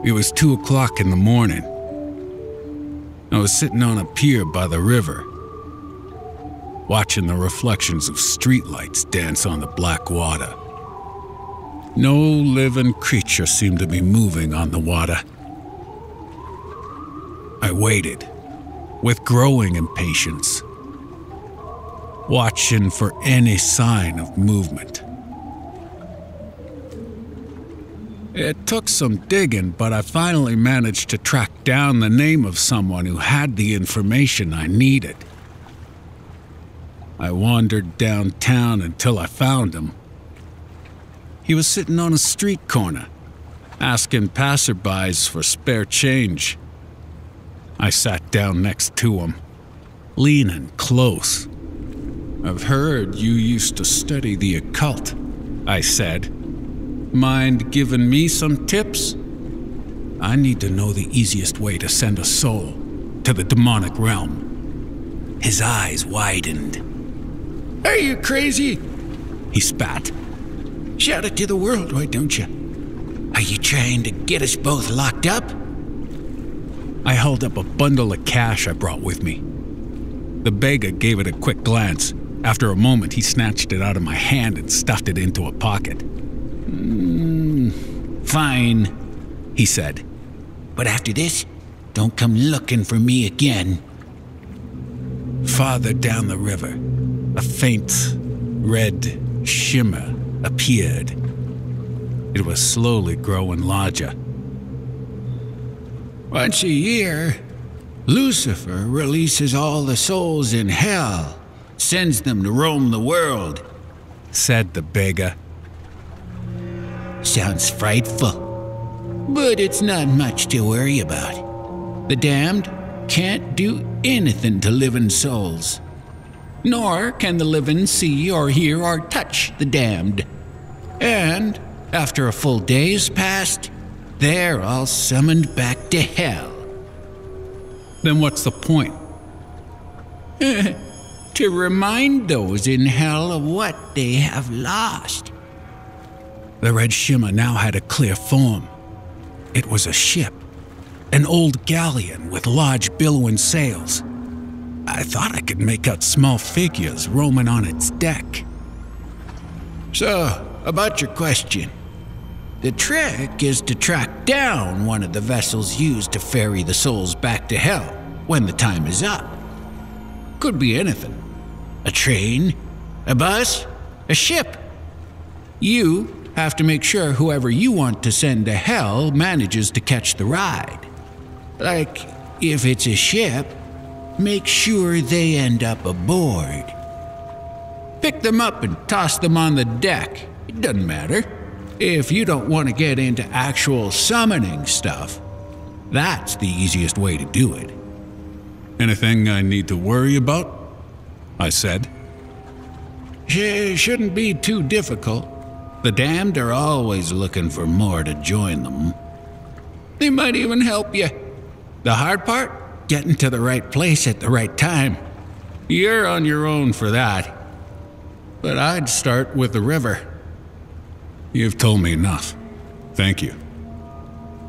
It was 2 o'clock in the morning. I was sitting on a pier by the river, watching the reflections of streetlights dance on the black water. No living creature seemed to be moving on the water. I waited, with growing impatience, watching for any sign of movement. It took some digging, but I finally managed to track down the name of someone who had the information I needed. I wandered downtown until I found him. He was sitting on a street corner, asking passerbys for spare change. I sat down next to him, leaning close. "I've heard you used to study the occult," I said. "Mind giving me some tips? I need to know the easiest way to send a soul to the demonic realm." His eyes widened. "Are you crazy?" he spat. "Shout it to the world, why don't you? Are you trying to get us both locked up?" I held up a bundle of cash I brought with me. The beggar gave it a quick glance. After a moment, he snatched it out of my hand and stuffed it into a pocket. "Fine," he said. "But after this, don't come looking for me again." Farther down the river, a faint red shimmer appeared. It was slowly growing larger. "Once a year, Lucifer releases all the souls in hell, sends them to roam the world," said the beggar. "Sounds frightful, but it's not much to worry about. The damned can't do anything to living souls, nor can the living see or hear or touch the damned. And after a full day's passed, they're all summoned back to hell." "Then what's the point?" "To remind those in hell of what they have lost." The red shimmer now had a clear form. It was a ship, an old galleon with large billowing sails. I thought I could make out small figures roaming on its deck. "So, about your question. The trick is to track down one of the vessels used to ferry the souls back to hell when the time is up. Could be anything. A train, a bus, a ship. You have to make sure whoever you want to send to hell manages to catch the ride. Like, if it's a ship, make sure they end up aboard. Pick them up and toss them on the deck. It doesn't matter. If you don't want to get into actual summoning stuff, that's the easiest way to do it." "Anything I need to worry about?" I said. "Shouldn't be too difficult. The damned are always looking for more to join them. They might even help you. The hard part? Getting to the right place at the right time. You're on your own for that. But I'd start with the river." "You've told me enough. Thank you."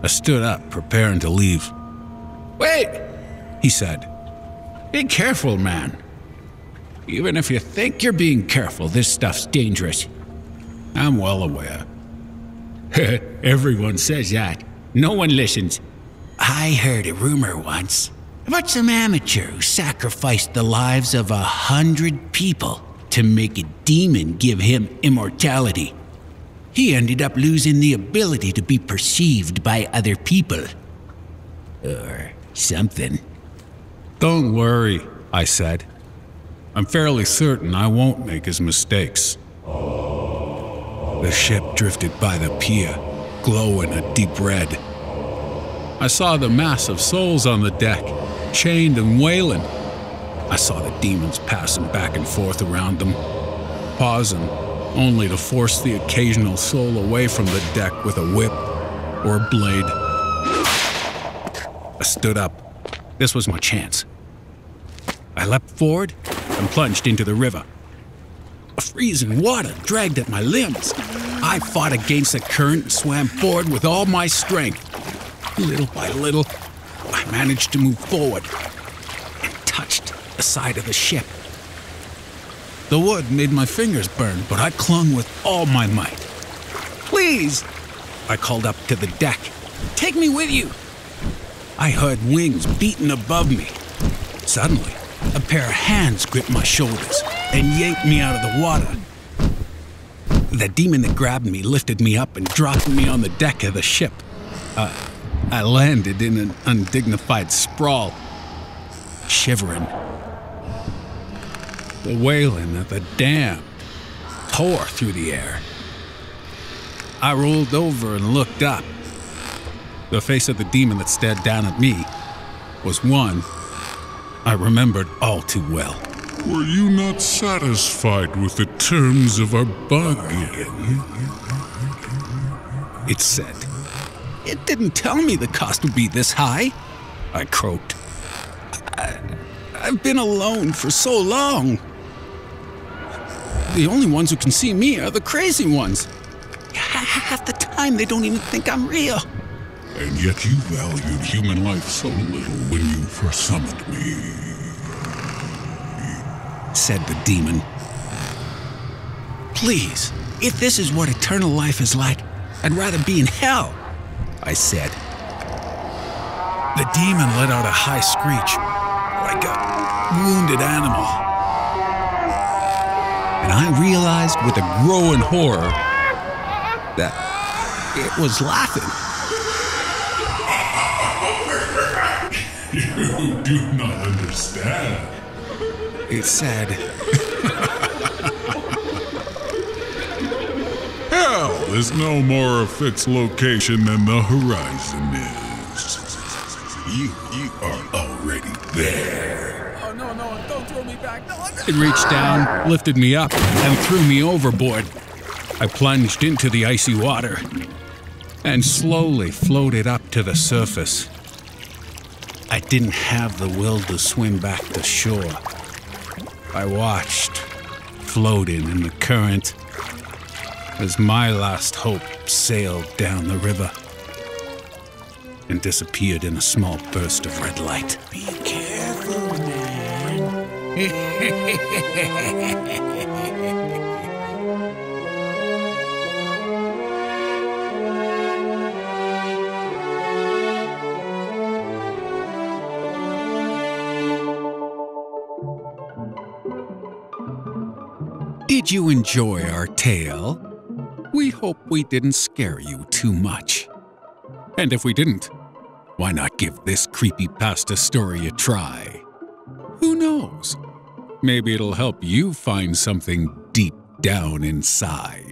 I stood up, preparing to leave. "Wait," he said. "Be careful, man. Even if you think you're being careful, this stuff's dangerous." "I'm well aware." "Everyone says that. No one listens. I heard a rumor once about some amateur who sacrificed the lives of 100 people to make a demon give him immortality. he ended up losing the ability to be perceived by other people. Or something. Don't worry, I said. I'm fairly certain I won't make his mistakes. The ship drifted by the pier, glowing a deep red. I saw the mass of souls on the deck, chained and wailing. I saw the demons passing back and forth around them, pausing only to force the occasional soul away from the deck with a whip or a blade. I stood up. This was my chance. I leapt forward and plunged into the river. Freezing water dragged at my limbs. I fought against the current and swam forward with all my strength. Little by little, I managed to move forward and touched the side of the ship. The wood made my fingers burn, but I clung with all my might. "Please," I called up to the deck. "Take me with you." I heard wings beating above me. Suddenly, a pair of hands gripped my shoulders and yanked me out of the water. The demon that grabbed me lifted me up and dropped me on the deck of the ship. I landed in an undignified sprawl, shivering. The wailing of the dam tore through the air. I rolled over and looked up. The face of the demon that stared down at me was one I remembered all too well. "Were you not satisfied with the terms of our bargain?" It said. "It didn't tell me the cost would be this high," I croaked. I've been alone for so long. The only ones who can see me are the crazy ones. Half the time they don't even think I'm real." "And yet you valued human life so little when you first summoned me," said the demon. "Please, if this is what eternal life is like, I'd rather be in hell," I said. The demon let out a high screech, like a wounded animal. And I realized with a growing horror that it was laughing. "You do not understand," it said. "Hell is no more a fixed location than the horizon is. You are already there." "Oh, no, don't throw me back. No. It reached down, lifted me up, and threw me overboard. I plunged into the icy water and slowly floated up to the surface. I didn't have the will to swim back to shore. I watched, floating in the current, as my last hope sailed down the river and disappeared in a small burst of red light. Be careful, man. Did you enjoy our tale? We hope we didn't scare you too much. And if we didn't, why not give this CreepyPasta story a try? Who knows? Maybe it'll help you find something deep down inside.